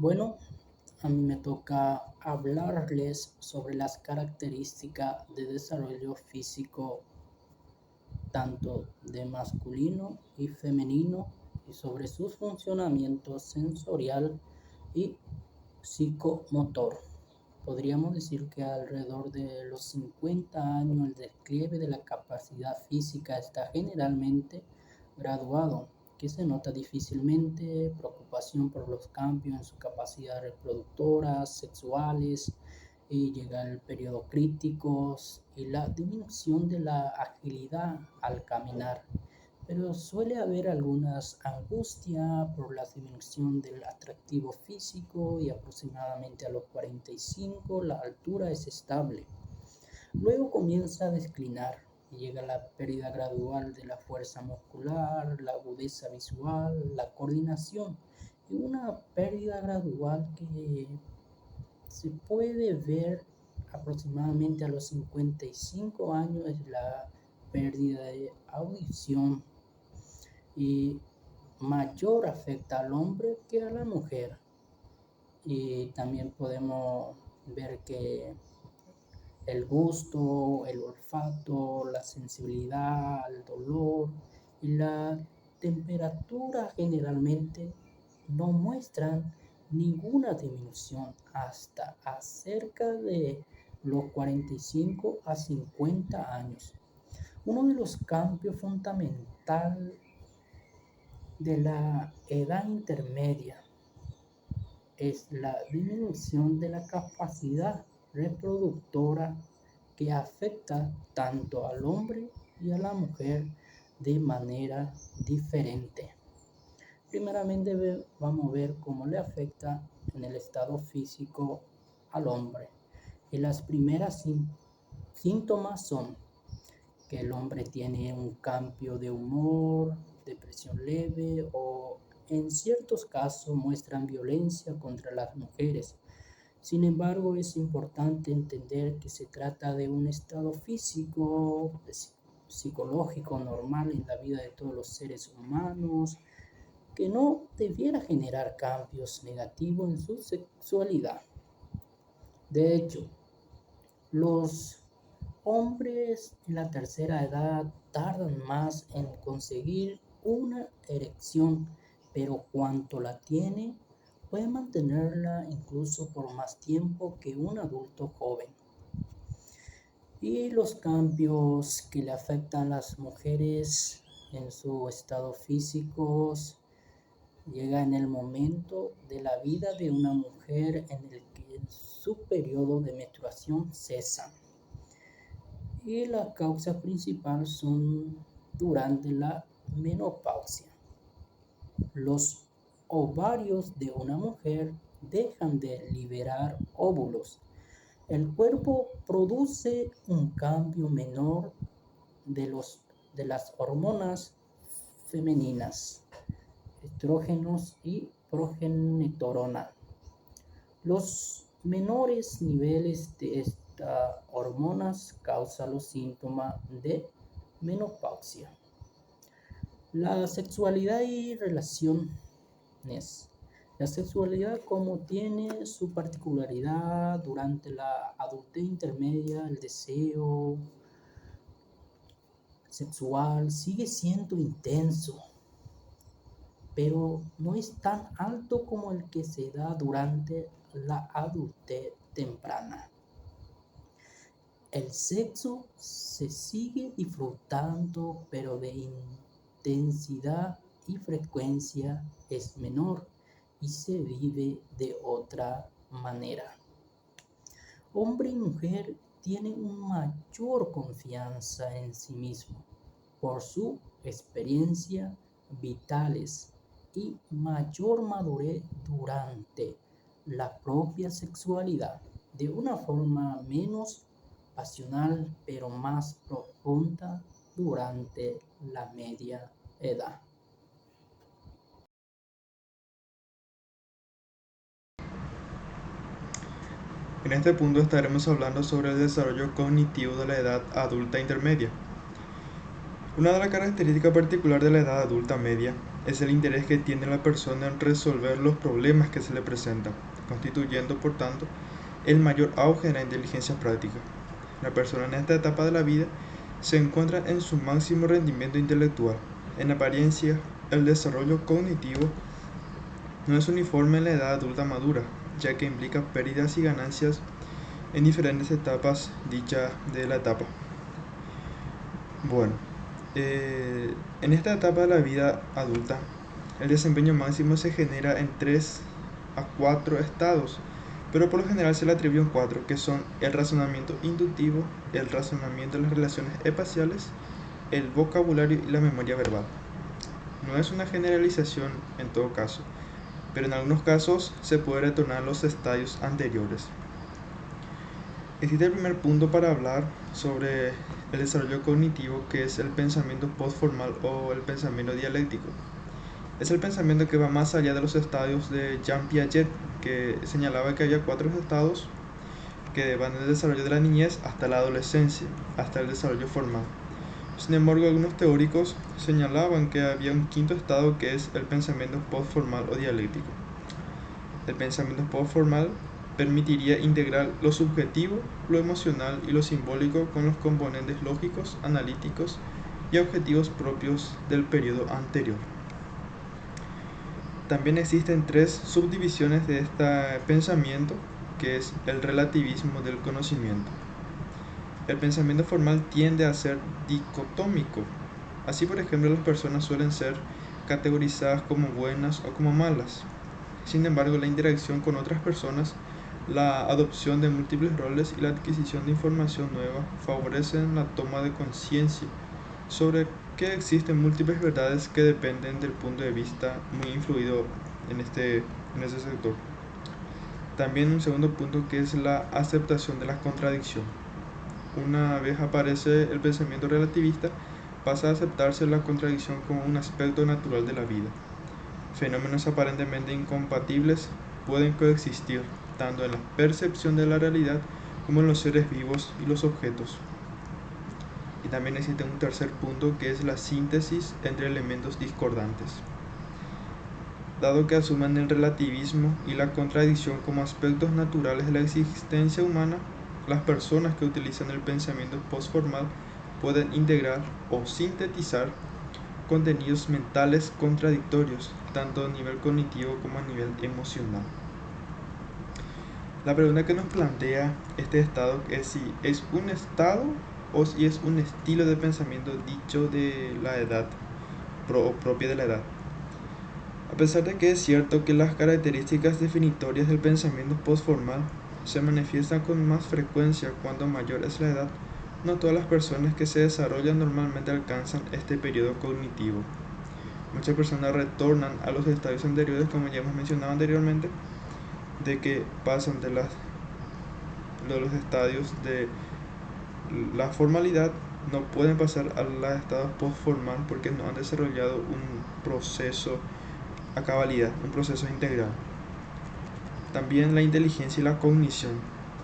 Bueno, a mí me toca hablarles sobre las características de desarrollo físico tanto de masculino y femenino y sobre sus funcionamientos sensorial y psicomotor. Podríamos decir que alrededor de los 50 años el despliegue de la capacidad física está generalmente graduado, que se nota difícilmente preocupación por los cambios en su capacidad reproductora, sexuales, y llega el periodo crítico y la disminución de la agilidad al caminar. Pero suele haber algunas angustias por la disminución del atractivo físico y aproximadamente a los 45 la altura es estable. Luego comienza a declinar y llega la pérdida gradual de la fuerza muscular, la agudeza visual, la coordinación y una pérdida gradual que se puede ver aproximadamente a los 55 años es la pérdida de audición y mayor afecta al hombre que a la mujer. Y también podemos ver que el gusto, el olfato, la sensibilidad, el dolor y la temperatura generalmente no muestran ninguna disminución hasta acerca de los 45 a 50 años. Uno de los cambios fundamentales de la edad intermedia es la disminución de la capacidad reproductora que afecta tanto al hombre y a la mujer de manera diferente. Primeramente vamos a ver cómo le afecta en el estado físico al hombre. Y las primeras síntomas son que el hombre tiene un cambio de humor, depresión leve o en ciertos casos muestran violencia contra las mujeres. Sin embargo, es importante entender que se trata de un estado físico, psicológico normal en la vida de todos los seres humanos, que no debiera generar cambios negativos en su sexualidad. De hecho, los hombres en la tercera edad tardan más en conseguir una erección, pero cuando la tiene, puede mantenerla incluso por más tiempo que un adulto joven. Y los cambios que le afectan a las mujeres en su estado físico llega en el momento de la vida de una mujer en el que su periodo de menstruación cesa. Y las causas principales son durante la menopausia. Los ovarios de una mujer dejan de liberar óvulos. El cuerpo produce un cambio menor de las hormonas femeninas, estrógenos y progesterona. Los menores niveles de estas hormonas causan los síntomas de menopausia. La sexualidad y relaciones. La sexualidad como tiene su particularidad durante la adultez intermedia, el deseo sexual sigue siendo intenso, pero no es tan alto como el que se da durante la adultez temprana. El sexo se sigue disfrutando, pero de intensidad y frecuencia es menor y se vive de otra manera. Hombre y mujer tienen una mayor confianza en sí mismo por su experiencia vitales y mayor madurez durante la propia sexualidad, de una forma menos pasional pero más profunda durante la media edad. En este punto estaremos hablando sobre el desarrollo cognitivo de la edad adulta intermedia. Una de las características particulares de la edad adulta media es el interés que tiene la persona en resolver los problemas que se le presentan, constituyendo, por tanto, el mayor auge de la inteligencia práctica. La persona en esta etapa de la vida se encuentra en su máximo rendimiento intelectual. En apariencia, el desarrollo cognitivo no es uniforme en la edad adulta madura, ya que implica pérdidas y ganancias en diferentes etapas dicha de la etapa. Bueno, en esta etapa de la vida adulta, el desempeño máximo se genera en 3 a 4 estados, pero por lo general se le atribuyen 4, que son el razonamiento inductivo, el razonamiento de las relaciones espaciales, el vocabulario y la memoria verbal. No es una generalización en todo caso, pero en algunos casos se puede retornar a los estadios anteriores. Existe el primer punto para hablar sobre el desarrollo cognitivo, que es el pensamiento postformal o el pensamiento dialéctico. Es el pensamiento que va más allá de los estadios de Jean Piaget, que señalaba que había 4 estados que van del desarrollo de la niñez hasta la adolescencia, hasta el desarrollo formal. Sin embargo, algunos teóricos señalaban que había un quinto estado, que es el pensamiento postformal o dialéctico. El pensamiento postformal permitiría integrar lo subjetivo, lo emocional y lo simbólico con los componentes lógicos, analíticos y objetivos propios del periodo anterior. También existen 3 subdivisiones de este pensamiento, que es el relativismo del conocimiento. El pensamiento formal tiende a ser dicotómico. Así, por ejemplo, las personas suelen ser categorizadas como buenas o como malas. Sin embargo, la interacción con otras personas, la adopción de múltiples roles y la adquisición de información nueva favorecen la toma de conciencia sobre que existen múltiples verdades que dependen del punto de vista muy influido en ese sector. También un segundo punto, que es la aceptación de la contradicción. Una vez aparece el pensamiento relativista, pasa a aceptarse la contradicción como un aspecto natural de la vida. Fenómenos aparentemente incompatibles pueden coexistir tanto en la percepción de la realidad como en los seres vivos y los objetos. Y también existe un tercer punto, que es la síntesis entre elementos discordantes. Dado que asumen el relativismo y la contradicción como aspectos naturales de la existencia humana, las personas que utilizan el pensamiento postformal pueden integrar o sintetizar contenidos mentales contradictorios, tanto a nivel cognitivo como a nivel emocional. La pregunta que nos plantea este estado es si es un estado o si es un estilo de pensamiento dicho de la edad o propia de la edad. A pesar de que es cierto que las características definitorias del pensamiento postformal se manifiestan con más frecuencia cuando mayor es la edad, no todas las personas que se desarrollan normalmente alcanzan este periodo cognitivo. Muchas personas retornan a los estadios anteriores, como ya hemos mencionado anteriormente, de que pasan de los estadios de la formalidad, no pueden pasar a los estados postformal porque no han desarrollado un proceso a cabalidad, un proceso integral. También la inteligencia y la cognición.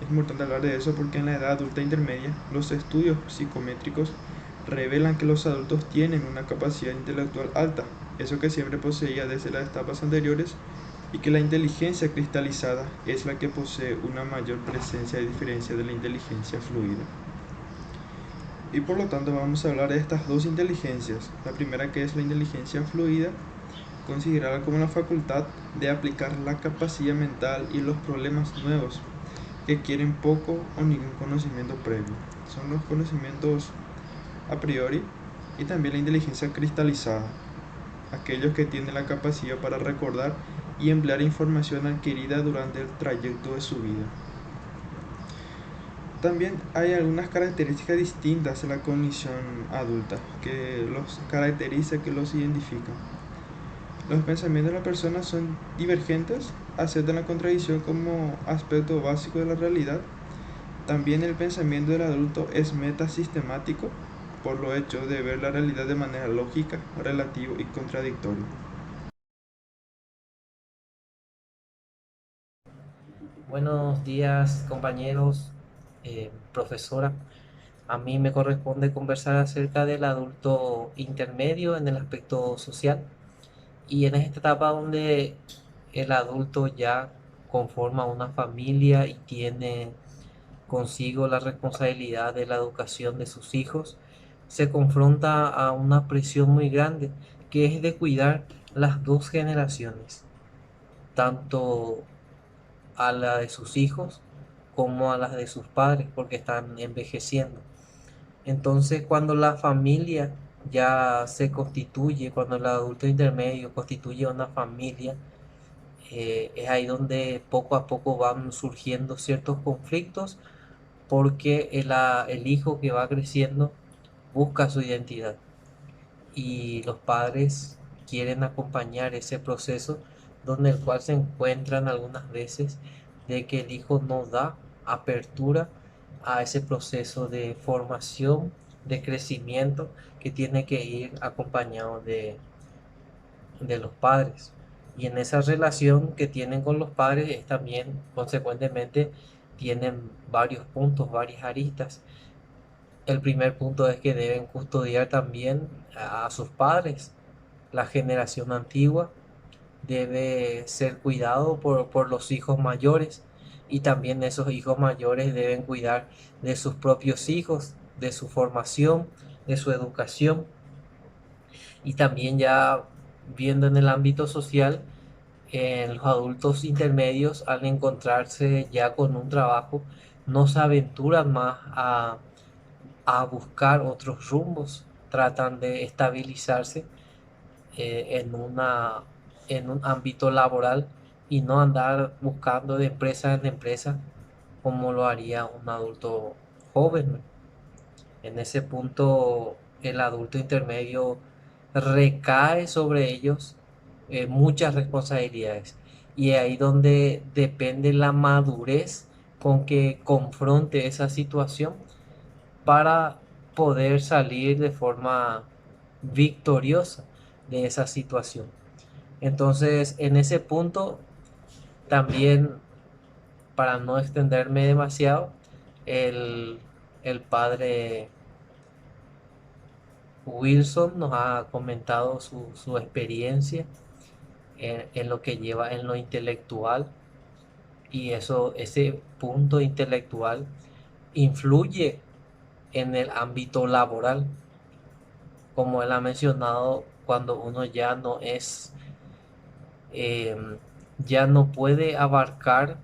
Es importante hablar de eso porque en la edad adulta intermedia los estudios psicométricos revelan que los adultos tienen una capacidad intelectual alta, eso que siempre poseía desde las etapas anteriores, y que la inteligencia cristalizada es la que posee una mayor presencia a diferencia de la inteligencia fluida. Y por lo tanto vamos a hablar de estas dos inteligencias. La primera, que es la inteligencia fluida, considerada como la facultad de aplicar la capacidad mental y los problemas nuevos que quieren poco o ningún conocimiento previo. Son los conocimientos a priori, y también la inteligencia cristalizada, aquellos que tienen la capacidad para recordar y emplear información adquirida durante el trayecto de su vida. También hay algunas características distintas de la cognición adulta que los caracteriza, que los identifican. Los pensamientos de la persona son divergentes, aceptan la contradicción como aspecto básico de la realidad. También el pensamiento del adulto es metasistemático, por lo hecho de ver la realidad de manera lógica, relativa y contradictoria. Buenos días, compañeros, profesora. A mí me corresponde conversar acerca del adulto intermedio en el aspecto social. Y en esta etapa donde el adulto ya conforma una familia y tiene consigo la responsabilidad de la educación de sus hijos, se confronta a una presión muy grande que es de cuidar las dos generaciones, tanto a la de sus hijos como a las de sus padres, porque están envejeciendo. Entonces, cuando la familia ya se constituye, cuando el adulto intermedio constituye una familia, es ahí donde poco a poco van surgiendo ciertos conflictos porque el hijo que va creciendo busca su identidad y los padres quieren acompañar ese proceso donde el cual se encuentran algunas veces de que el hijo no da apertura a ese proceso de formación, de crecimiento que tiene que ir acompañado de los padres. Y en esa relación que tienen con los padres es también, consecuentemente, tienen varios puntos, varias aristas. El primer punto es que deben custodiar también a sus padres. La generación antigua debe ser cuidado por los hijos mayores y también esos hijos mayores deben cuidar de sus propios hijos, de su formación, de su educación y también ya viendo en el ámbito social, los adultos intermedios al encontrarse ya con un trabajo no se aventuran más a buscar otros rumbos, tratan de estabilizarse en en un ámbito laboral y no andar buscando de empresa en empresa como lo haría un adulto joven. En ese punto, el adulto intermedio recae sobre ellos muchas responsabilidades y ahí donde depende la madurez con que confronte esa situación para poder salir de forma victoriosa de esa situación. Entonces, en ese punto, también, para no extenderme demasiado, el, el padre Wilson nos ha comentado su experiencia en lo que lleva en lo intelectual y ese punto intelectual influye en el ámbito laboral. Como él ha mencionado, cuando uno ya no es, eh, ya no puede abarcar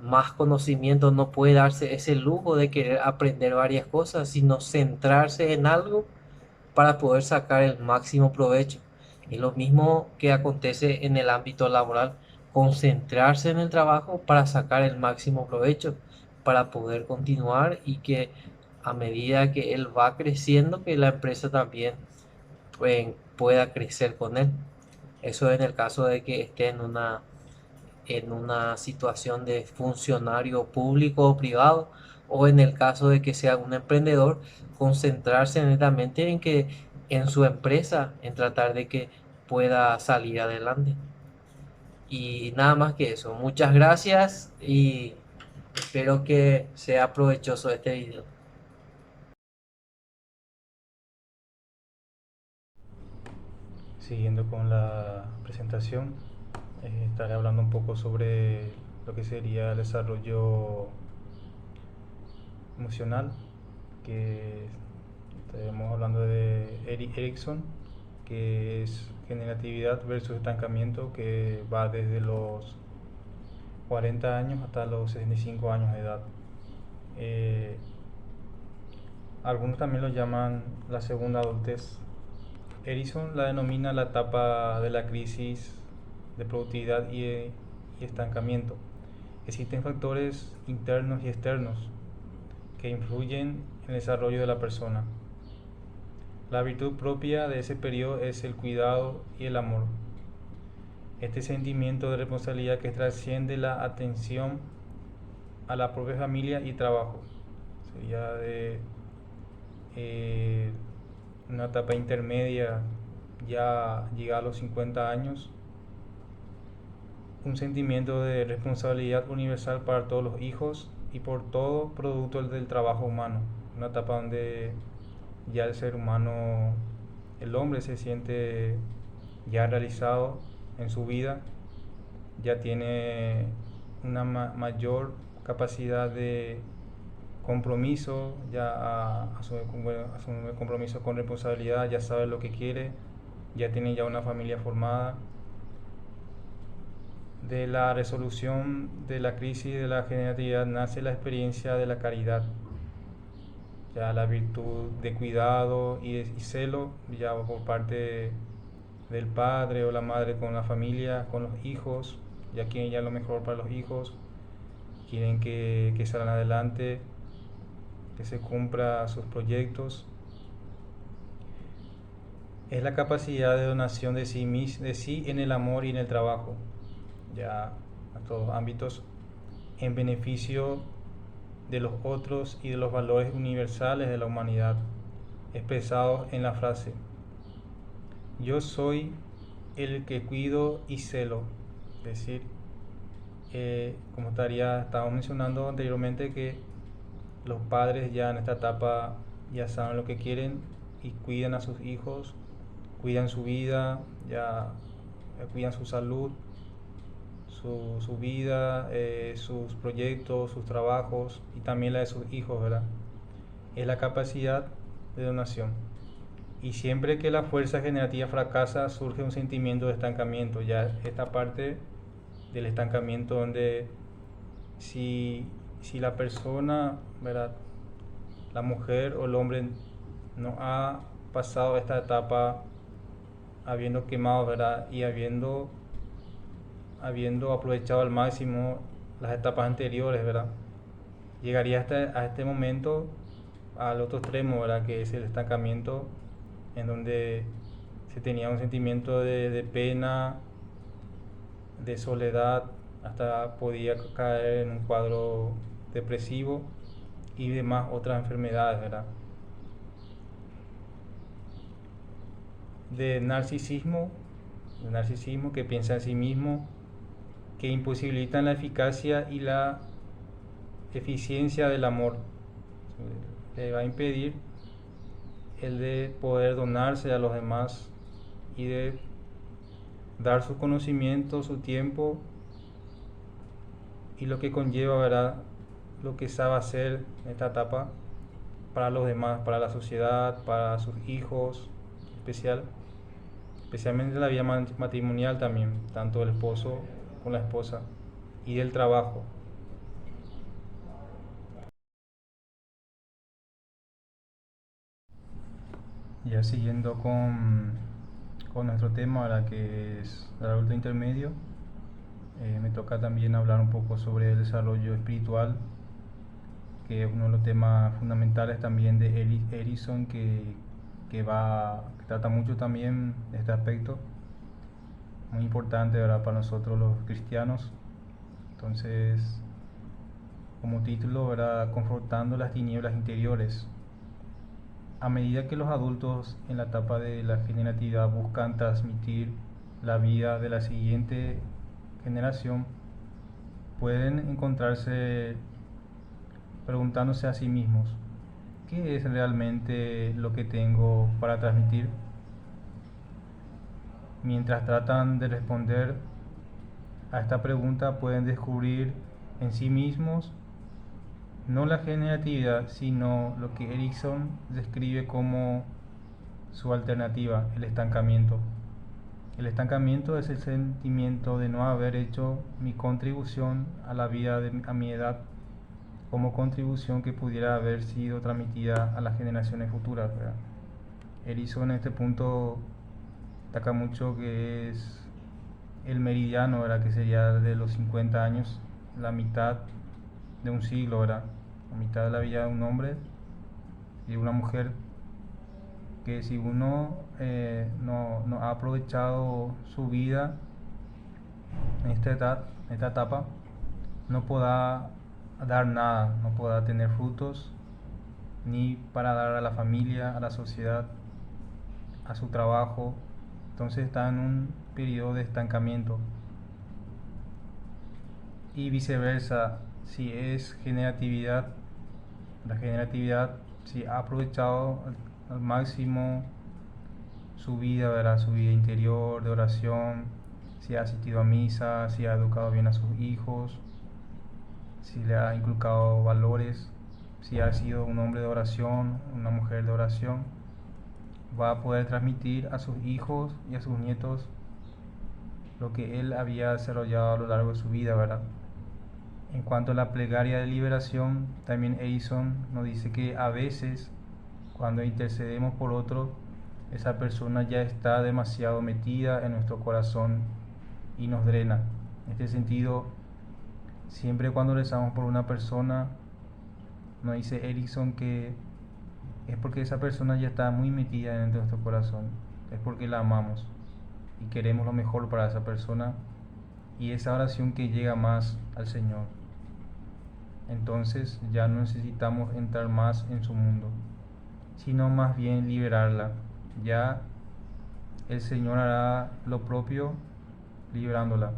más conocimiento, no puede darse ese lujo de querer aprender varias cosas, sino centrarse en algo para poder sacar el máximo provecho. Es lo mismo que acontece en el ámbito laboral, concentrarse en el trabajo para sacar el máximo provecho, para poder continuar y que a medida que él va creciendo, que la empresa también pueda crecer con él. Eso en el caso de que esté en una situación de funcionario público o privado, o en el caso de que sea un emprendedor, concentrarse netamente en que en su empresa, en tratar de que pueda salir adelante. Y nada más que eso. Muchas gracias y espero que sea provechoso este video. Siguiendo con la presentación, estaré hablando un poco sobre lo que sería el desarrollo emocional, que estaremos hablando de Erik Erikson, que es generatividad versus estancamiento, que va desde los 40 años hasta los 65 años de edad. Eh, Algunos también lo llaman la segunda adultez. Erikson la denomina la etapa de la crisis de productividad y estancamiento. Existen factores internos y externos que influyen en el desarrollo de la persona. La virtud propia de ese periodo es el cuidado y el amor. Este sentimiento de responsabilidad que trasciende la atención a la propia familia y trabajo. Sería de una etapa intermedia, ya llega a los 50 años, un sentimiento de responsabilidad universal para todos los hijos y por todo producto del trabajo humano. Una etapa donde ya el ser humano, el hombre se siente ya realizado en su vida, ya tiene una mayor capacidad de compromiso, ya asume compromiso con responsabilidad, ya sabe lo que quiere, ya tiene ya una familia formada. De la resolución de la crisis de la generatividad nace la experiencia de la caridad, ya la virtud de cuidado y celo, ya por parte del padre o la madre con la familia, con los hijos, ya quieren ya lo mejor para los hijos, quieren que salgan adelante, que se cumpla sus proyectos. Es la capacidad de donación de sí en el amor y en el trabajo, ya a todos ámbitos, en beneficio de los otros y de los valores universales de la humanidad, expresados en la frase: yo soy el que cuido y celo. Es decir, como estábamos mencionando anteriormente, que los padres ya en esta etapa ya saben lo que quieren y cuidan a sus hijos, cuidan su vida, ya cuidan su salud, su vida, sus proyectos, sus trabajos y también la de sus hijos, ¿verdad? Es la capacidad de donación. Y siempre que la fuerza generativa fracasa, surge un sentimiento de estancamiento. Ya esta parte del estancamiento donde si la persona, ¿verdad?, la mujer o el hombre no ha pasado esta etapa habiendo quemado, ¿verdad?, y habiendo aprovechado al máximo las etapas anteriores, ¿verdad?, llegaría a este momento al otro extremo, ¿verdad?, que es el estancamiento, en donde se tenía un sentimiento de pena, de soledad, hasta podía caer en un cuadro depresivo y demás otras enfermedades, ¿verdad? De narcisismo que piensa en sí mismo, que imposibilitan la eficacia y la eficiencia del amor. Le va a impedir el de poder donarse a los demás y de dar su conocimiento, su tiempo y lo que conlleva, ¿verdad?, lo que sabe hacer en esta etapa para los demás, para la sociedad, para sus hijos, especialmente la vida matrimonial también, tanto del esposo con la esposa, y del trabajo. Ya siguiendo con nuestro tema, ahora que es el adulto intermedio, me toca también hablar un poco sobre el desarrollo espiritual, que es uno de los temas fundamentales también de Erickson, que trata mucho también de este aspecto, muy importante, ¿verdad?, para nosotros los cristianos. Entonces, como título, ¿verdad?, confrontando las tinieblas interiores. A medida que los adultos en la etapa de la generatividad buscan transmitir la vida de la siguiente generación, pueden encontrarse preguntándose a sí mismos: ¿qué es realmente lo que tengo para transmitir? Mientras tratan de responder a esta pregunta, pueden descubrir en sí mismos no la generatividad, sino lo que Erickson describe como su alternativa, el estancamiento. El estancamiento es el sentimiento de no haber hecho mi contribución a la vida a mi edad como contribución que pudiera haber sido transmitida a las generaciones futuras, ¿verdad? Erickson en este punto destaca mucho que es el meridiano, ¿verdad?, que sería de los 50 años, la mitad de un siglo, ¿verdad?, la mitad de la vida de un hombre y de una mujer, que si uno no ha aprovechado su vida en esta etapa, no podrá dar nada, no podrá tener frutos, ni para dar a la familia, a la sociedad, a su trabajo. Entonces está en un periodo de estancamiento. Y viceversa, si es generatividad, la generatividad, si ha aprovechado al máximo su vida, ¿verdad? Su vida interior de oración, si ha asistido a misa, si ha educado bien a sus hijos, si le ha inculcado valores, si ha sido un hombre de oración, una mujer de oración, va a poder transmitir a sus hijos y a sus nietos lo que él había desarrollado a lo largo de su vida, ¿verdad? En cuanto a la plegaria de liberación, también Edison nos dice que a veces cuando intercedemos por otro, esa persona ya está demasiado metida en nuestro corazón y nos drena. En este sentido, siempre cuando rezamos por una persona, nos dice Erickson que es porque esa persona ya está muy metida dentro de nuestro corazón, es porque la amamos y queremos lo mejor para esa persona y esa oración que llega más al Señor. Entonces ya no necesitamos entrar más en su mundo, sino más bien liberarla. Ya el Señor hará lo propio liberándola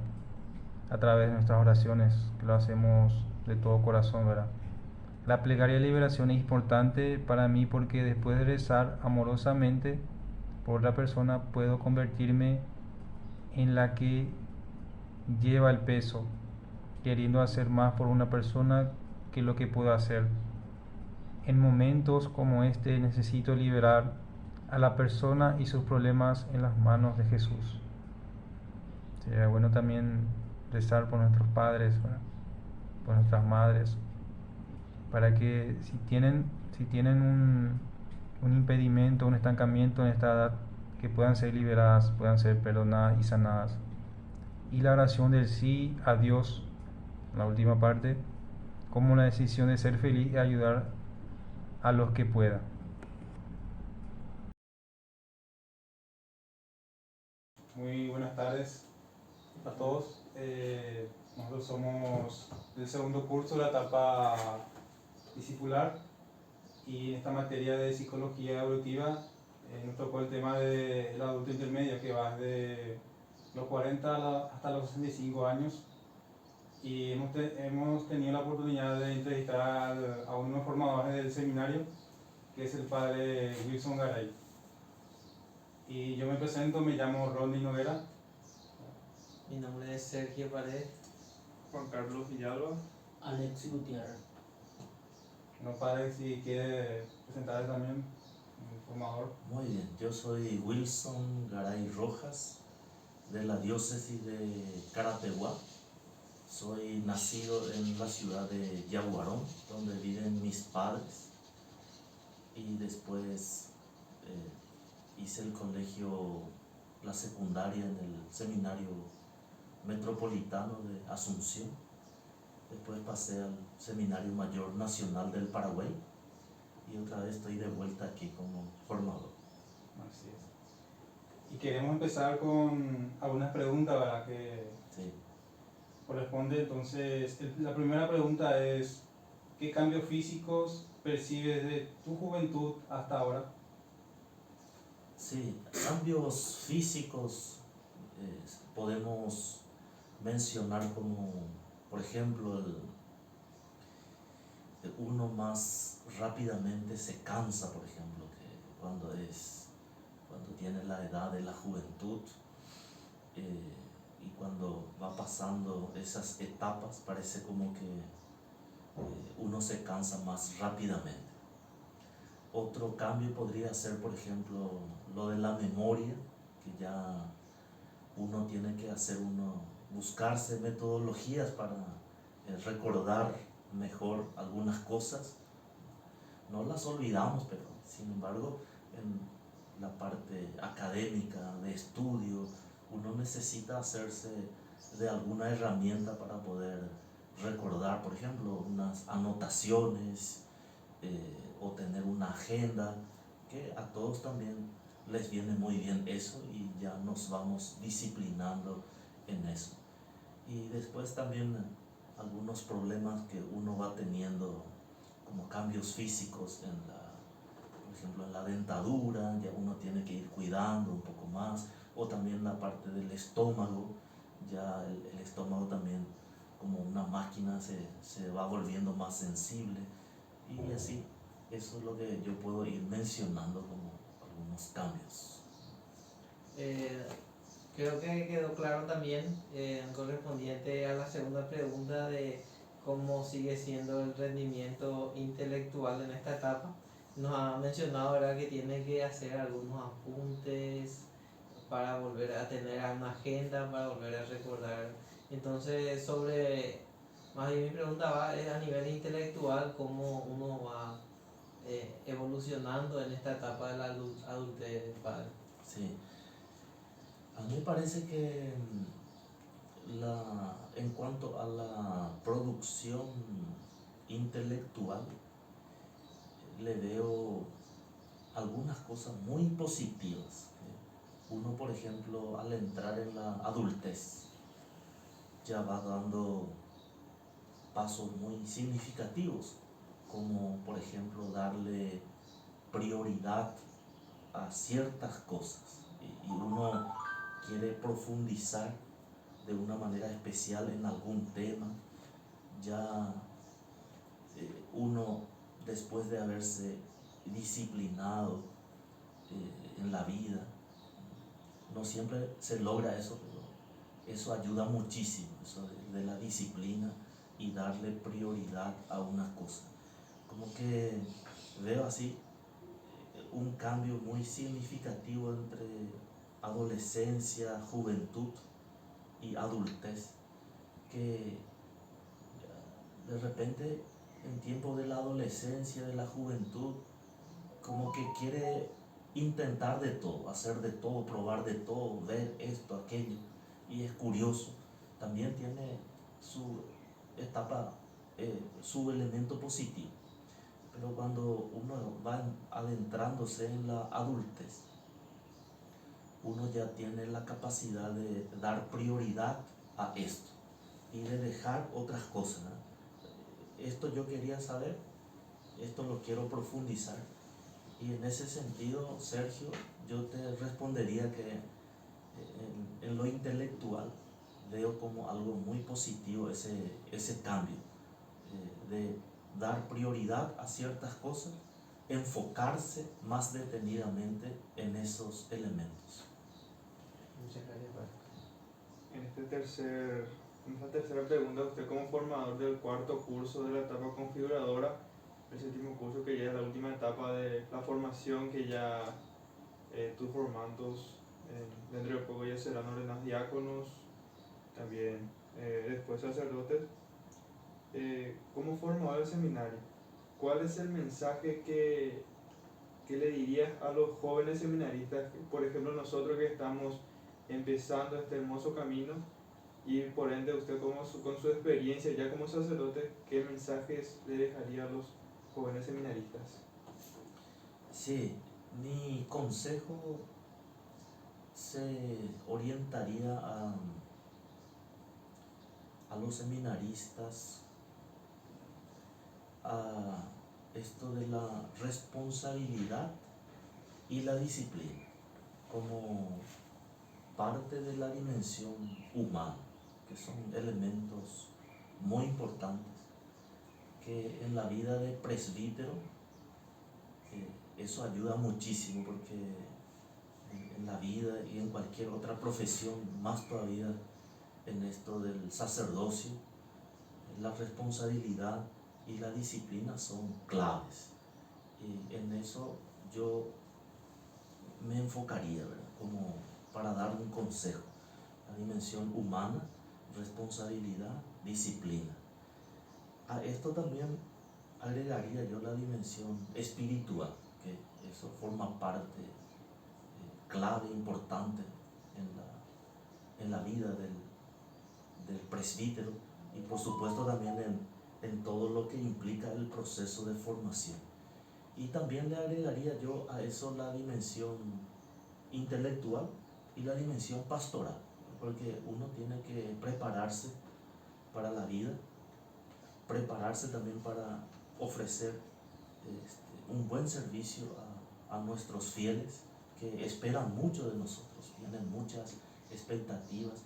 a través de nuestras oraciones, que lo hacemos de todo corazón, ¿verdad? La plegaria de liberación es importante para mí porque después de rezar amorosamente por la persona puedo convertirme en la que lleva el peso, queriendo hacer más por una persona que lo que puedo hacer. En momentos como este necesito liberar a la persona y sus problemas en las manos de Jesús. Sería bueno también rezar por nuestros padres, ¿verdad? Por nuestras madres, para que si tienen un impedimento, un estancamiento en esta edad, que puedan ser liberadas, puedan ser perdonadas y sanadas. Y la oración del sí a Dios, la última parte, como una decisión de ser feliz y ayudar a los que pueda. Muy buenas tardes a todos. Nosotros somos del segundo curso de la etapa discipular y en esta materia de psicología evolutiva nos tocó el tema del adulto intermedio que va desde los 40 hasta los 65 años y hemos tenido la oportunidad de entrevistar a uno de los formadores del seminario, que es el padre Wilson Garay. Y yo me presento, me llamo Ronnie Noguera. Mi nombre es Sergio Pared. Juan Carlos Villalba. Alex Gutiérrez. No, padre, si quiere presentarle también, el formador. Muy bien, yo soy Wilson Garay Rojas, de la diócesis de Carapeguá. Soy nacido en la ciudad de Yaguarón, donde viven mis padres, y después hice el colegio, la secundaria en el seminario metropolitano de Asunción. Después pasé al Seminario Mayor Nacional del Paraguay y otra vez estoy de vuelta aquí como formador. Así es. Y queremos empezar con algunas preguntas, ¿verdad? Que Sí. corresponde. Entonces, la primera pregunta es: ¿qué cambios físicos percibes de tu juventud hasta ahora? Sí, cambios físicos podemos mencionar como, por ejemplo, uno más rápidamente se cansa, por ejemplo, que cuando tiene la edad de la juventud, y cuando va pasando esas etapas parece como que uno se cansa más rápidamente. Otro cambio podría ser, por ejemplo, lo de la memoria, que ya uno tiene que buscarse metodologías para recordar mejor algunas cosas. No las olvidamos, pero sin embargo, en la parte académica, de estudio, uno necesita hacerse de alguna herramienta para poder recordar, por ejemplo, unas anotaciones, o tener una agenda, que a todos también les viene muy bien eso y ya nos vamos disciplinando en eso. Y después también algunos problemas que uno va teniendo, como cambios físicos por ejemplo, en la dentadura, ya uno tiene que ir cuidando un poco más, o también la parte del estómago, ya el estómago también, como una máquina, se va volviendo más sensible, y así. Eso es lo que yo puedo ir mencionando como algunos cambios. Eh, Creo que quedó claro también, correspondiente a la segunda pregunta de cómo sigue siendo el rendimiento intelectual en esta etapa. Nos ha mencionado, ¿verdad?, que tiene que hacer algunos apuntes para volver a tener una agenda, para volver a recordar. Entonces, más bien mi pregunta va es a nivel intelectual, cómo uno va evolucionando en esta etapa de la adultez, padre. Sí, a mí me parece que en cuanto a la producción intelectual, le veo algunas cosas muy positivas. Uno, por ejemplo, al entrar en la adultez, ya va dando pasos muy significativos, como por ejemplo darle prioridad a ciertas cosas. Y uno quiere profundizar de una manera especial en algún tema. Ya uno, después de haberse disciplinado en la vida, no siempre se logra eso, pero eso ayuda muchísimo, eso de la disciplina y darle prioridad a una cosa. Como que veo así un cambio muy significativo entre adolescencia, juventud y adultez, que de repente en tiempo de la adolescencia, de la juventud, como que quiere intentar de todo, hacer de todo, probar de todo, ver esto, aquello, y es curioso. También tiene su etapa, su elemento positivo. Pero cuando uno va adentrándose en la adultez, uno ya tiene la capacidad de dar prioridad a esto y de dejar otras cosas, ¿no? Esto yo quería saber, esto lo quiero profundizar. Y en ese sentido, Sergio, yo te respondería que en lo intelectual veo como algo muy positivo ese cambio, de dar prioridad a ciertas cosas, enfocarse más detenidamente en esos elementos. Muchas gracias, padre. En esta tercera pregunta, usted como formador del cuarto curso de la etapa configuradora, el séptimo curso que ya es la última etapa de la formación que ya tus formandos dentro de poco ya serán ordenados diáconos, también después sacerdotes. Como formador del seminario, ¿cuál es el mensaje que le dirías a los jóvenes seminaristas, por ejemplo nosotros que estamos empezando este hermoso camino, y por ende usted con su experiencia ya como sacerdote, qué mensajes le dejaría a los jóvenes seminaristas? Sí, mi consejo se orientaría a los seminaristas a esto de la responsabilidad y la disciplina como parte de la dimensión humana, que son elementos muy importantes, que en la vida de presbítero eso ayuda muchísimo, porque en la vida y en cualquier otra profesión, más todavía en esto del sacerdocio, la responsabilidad y la disciplina son claves. Y en eso yo me enfocaría, ¿verdad?, como para dar un consejo. La dimensión humana, responsabilidad, disciplina. A esto también agregaría yo la dimensión espiritual, que eso forma parte clave, importante en la vida del presbítero, y por supuesto también en todo lo que implica el proceso de formación. Y también le agregaría yo a eso la dimensión intelectual y la dimensión pastoral, porque uno tiene que prepararse para la vida, prepararse también para ofrecer un buen servicio a nuestros fieles, que esperan mucho de nosotros, tienen muchas expectativas,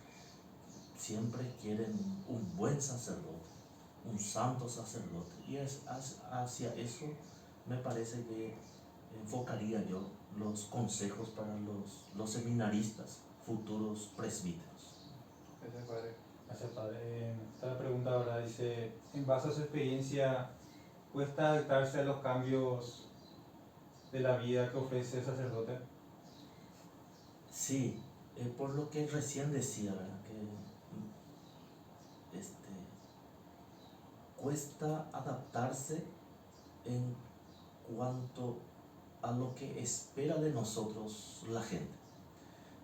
siempre quieren un buen sacerdote, un santo sacerdote, y es hacia eso me parece que enfocaría yo los consejos para los seminaristas, futuros presbíteros. Gracias, padre. Gracias, padre. Esta la pregunta ahora dice, en base a su experiencia, ¿cuesta adaptarse a los cambios de la vida que ofrece el sacerdote? Sí, por lo que recién decía, ¿verdad? Que cuesta adaptarse en cuanto a lo que espera de nosotros la gente.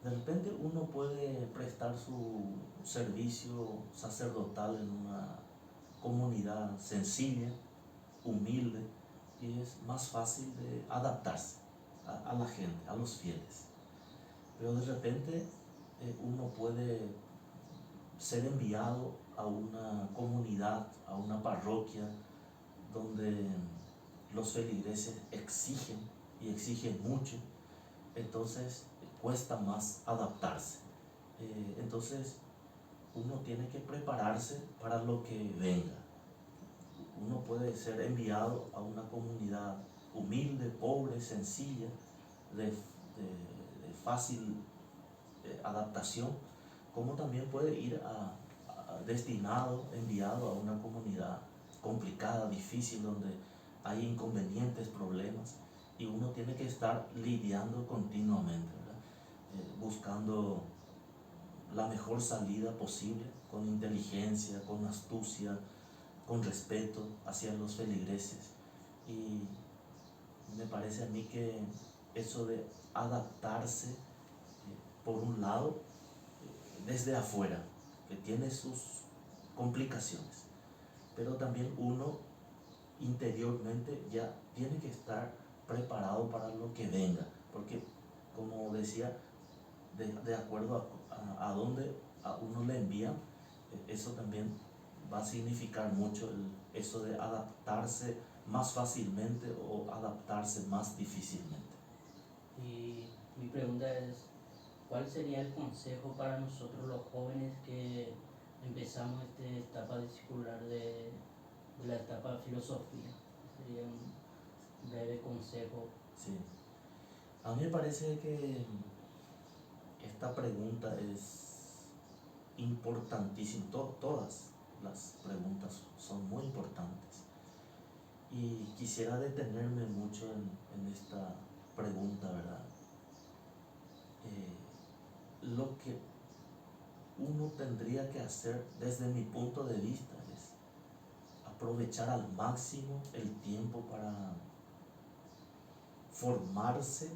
De repente uno puede prestar su servicio sacerdotal en una comunidad sencilla, humilde, y es más fácil de adaptarse a la gente, a los fieles. Pero de repente uno puede ser enviado a una comunidad, a una parroquia, donde los feligreses exigen y exigen mucho, entonces cuesta más adaptarse. Entonces uno tiene que prepararse para lo que venga. Uno puede ser enviado a una comunidad humilde, pobre, sencilla, de fácil adaptación, como también puede ir destinado, enviado a una comunidad complicada, difícil, donde hay inconvenientes, problemas, y uno tiene que estar lidiando continuamente, ¿verdad? Buscando la mejor salida posible, con inteligencia, con astucia, con respeto hacia los feligreses. Y me parece a mí que eso de adaptarse, por un lado, desde afuera, que tiene sus complicaciones, pero también uno interiormente ya tiene que estar preparado para lo que venga, porque como decía, de acuerdo a dónde a uno le envía, eso también va a significar mucho eso de adaptarse más fácilmente o adaptarse más difícilmente. Y mi pregunta es, ¿cuál sería el consejo para nosotros los jóvenes que empezamos esta etapa discipular de la etapa de filosofía? Sería un breve consejo. Sí. A mí me parece que esta pregunta es importantísima. Todas las preguntas son muy importantes. Y quisiera detenerme mucho en esta pregunta, ¿verdad? Lo que uno tendría que hacer desde mi punto de vista es aprovechar al máximo el tiempo para formarse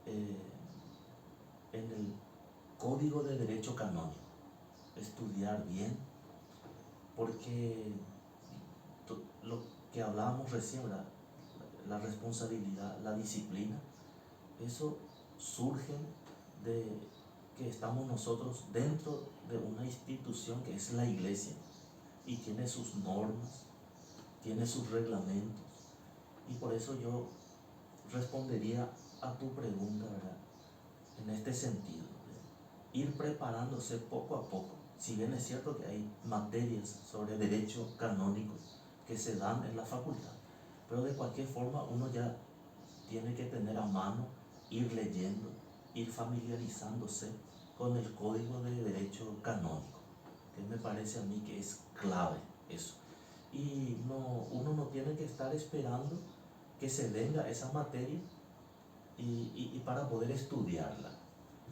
en el Código de Derecho Canónico, estudiar bien, porque lo que hablábamos recién, la responsabilidad, la disciplina, eso surge de que estamos nosotros dentro de una institución que es la iglesia y tiene sus normas, tiene sus reglamentos, y por eso yo respondería a tu pregunta, ¿verdad? En este sentido, de ir preparándose poco a poco. Si bien es cierto que hay materias sobre derecho canónico que se dan en la facultad, pero de cualquier forma uno ya tiene que tener a mano, ir leyendo, ir familiarizándose con el Código de Derecho Canónico, que me parece a mí que es clave eso. Y uno no tiene que estar esperando que se venga esa materia y para poder estudiarla,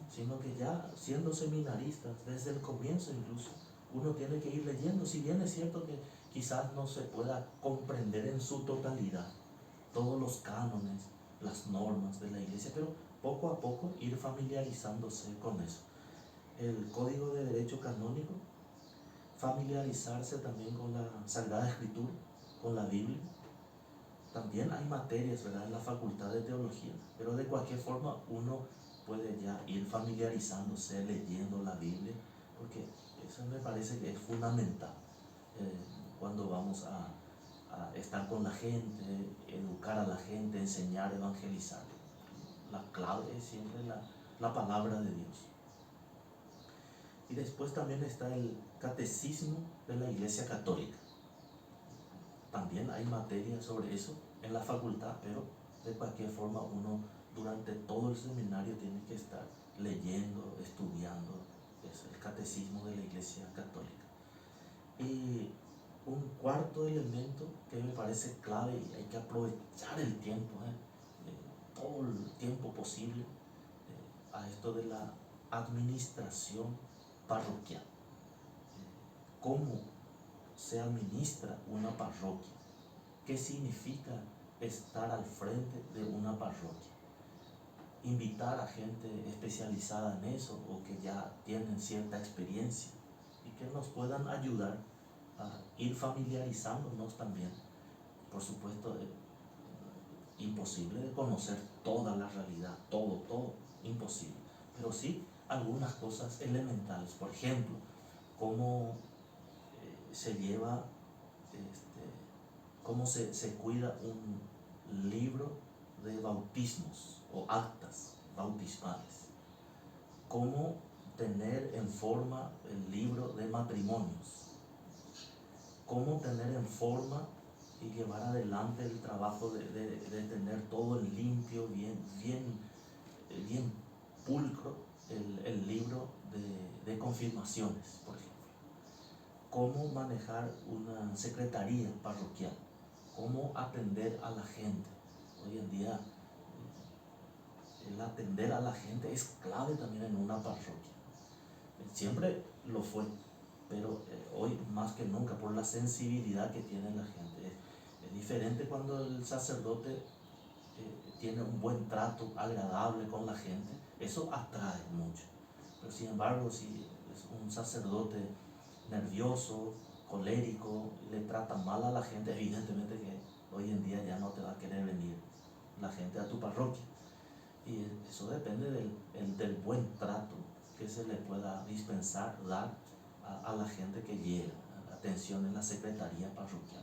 sino que ya siendo seminaristas, desde el comienzo incluso, uno tiene que ir leyendo, si bien es cierto que quizás no se pueda comprender en su totalidad todos los cánones, las normas de la iglesia, pero poco a poco ir familiarizándose con eso. El Código de Derecho Canónico, familiarizarse también con la Sagrada Escritura, con la Biblia. También hay materias, ¿verdad?, en la Facultad de Teología, pero de cualquier forma uno puede ya ir familiarizándose, leyendo la Biblia, porque eso me parece que es fundamental cuando vamos a estar con la gente, educar a la gente, enseñar, evangelizar. La clave es siempre la palabra de Dios. Y después también está el catecismo de la Iglesia Católica. También hay materia sobre eso en la facultad, pero De cualquier forma, uno durante todo el seminario tiene que estar leyendo, estudiando el catecismo de la Iglesia Católica. Y un cuarto elemento que me parece clave, y hay que aprovechar el tiempo, todo el tiempo posible, a esto de la administración parroquial. ¿Cómo se administra una parroquia? ¿Qué significa estar al frente de una parroquia? Invitar a gente especializada en eso o que ya tienen cierta experiencia y que nos puedan ayudar a ir familiarizándonos también. Por supuesto, imposible de conocer toda la realidad, todo, imposible. Pero sí algunas cosas elementales. Por ejemplo, cómo se lleva, cómo se cuida un libro de bautismos o actas bautismales. Cómo tener en forma el libro de matrimonios. Cómo tener en forma y llevar adelante el trabajo de tener todo en limpio, bien pulcro, el libro de confirmaciones, por ejemplo. Cómo manejar una secretaría parroquial, cómo atender a la gente. Hoy en día el atender a la gente es clave también en una parroquia. Siempre lo fue, pero hoy más que nunca por la sensibilidad que tiene la gente. Es diferente cuando el sacerdote tiene un buen trato agradable con la gente, eso atrae mucho. Pero sin embargo, si es un sacerdote nervioso, colérico, le trata mal a la gente, evidentemente que hoy en día ya no te va a querer venir la gente a tu parroquia. Y eso depende del buen trato que se le pueda dispensar, dar a la gente que llega, atención en la secretaría parroquial.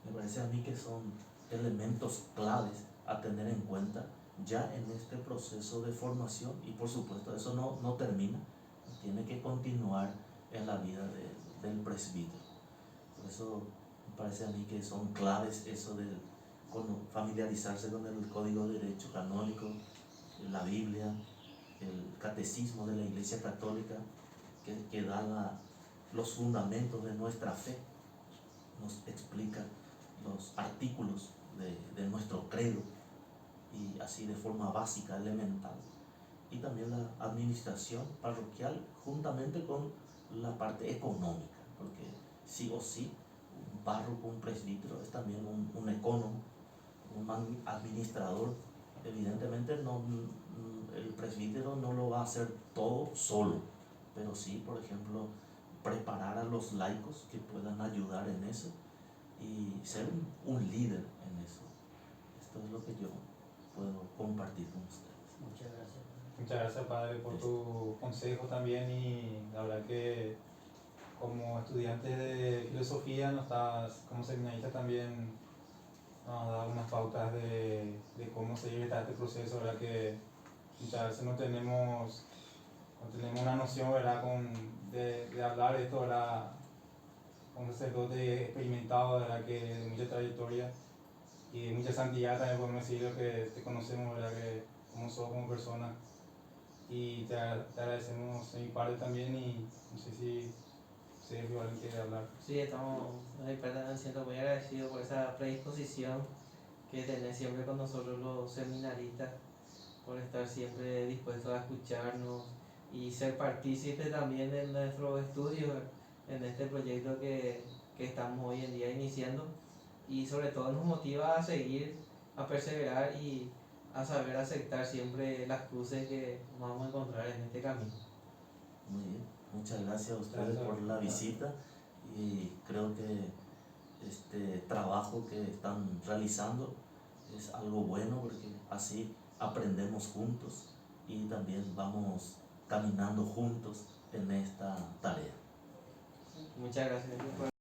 Me parece a mí que son elementos claves a tener en cuenta ya en este proceso de formación, y por supuesto eso no termina, tiene que continuar en la vida del presbítero. Por eso me parece a mí que son claves eso de familiarizarse con el Código de Derecho Canónico, la Biblia, el Catecismo de la Iglesia Católica, que da los fundamentos de nuestra fe, nos explica los artículos de nuestro credo, y así de forma básica, elemental. Y también la administración parroquial juntamente con la parte económica, porque sí o sí un párroco, un presbítero es también un ecónomo, un administrador. Evidentemente el presbítero no lo va a hacer todo solo, pero sí, por ejemplo, preparar a los laicos que puedan ayudar en eso y ser un líder en eso. Esto es lo que yo puedo compartir con ustedes. Muchas gracias. Muchas gracias, Padre, por tu consejo también, y la verdad que como estudiante de filosofía nos estás, como seminarista también nos da unas pautas de cómo seguir este proceso, ¿verdad? Que muchas veces no tenemos una noción, ¿verdad? De hablar de esto, ¿verdad? Un sacerdote experimentado, ¿verdad? Que de mucha trayectoria y de mucha santidad también podemos decir lo que te conocemos, ¿verdad? Que como sos como persona, y te agradecemos de mi parte también, y no sé si Sergio alguien quiere hablar. Sí, estamos siento muy agradecidos por esa predisposición que tenés siempre con nosotros los seminaristas, por estar siempre dispuestos a escucharnos y ser partícipes también de nuestro estudio en este proyecto que estamos hoy en día iniciando, y sobre todo nos motiva a seguir, a perseverar y a saber aceptar siempre las cruces que nos vamos a encontrar en este camino. Muy bien, muchas gracias a ustedes por la visita, y creo que este trabajo que están realizando es algo bueno, porque así aprendemos juntos y también vamos caminando juntos en esta tarea. Muchas gracias.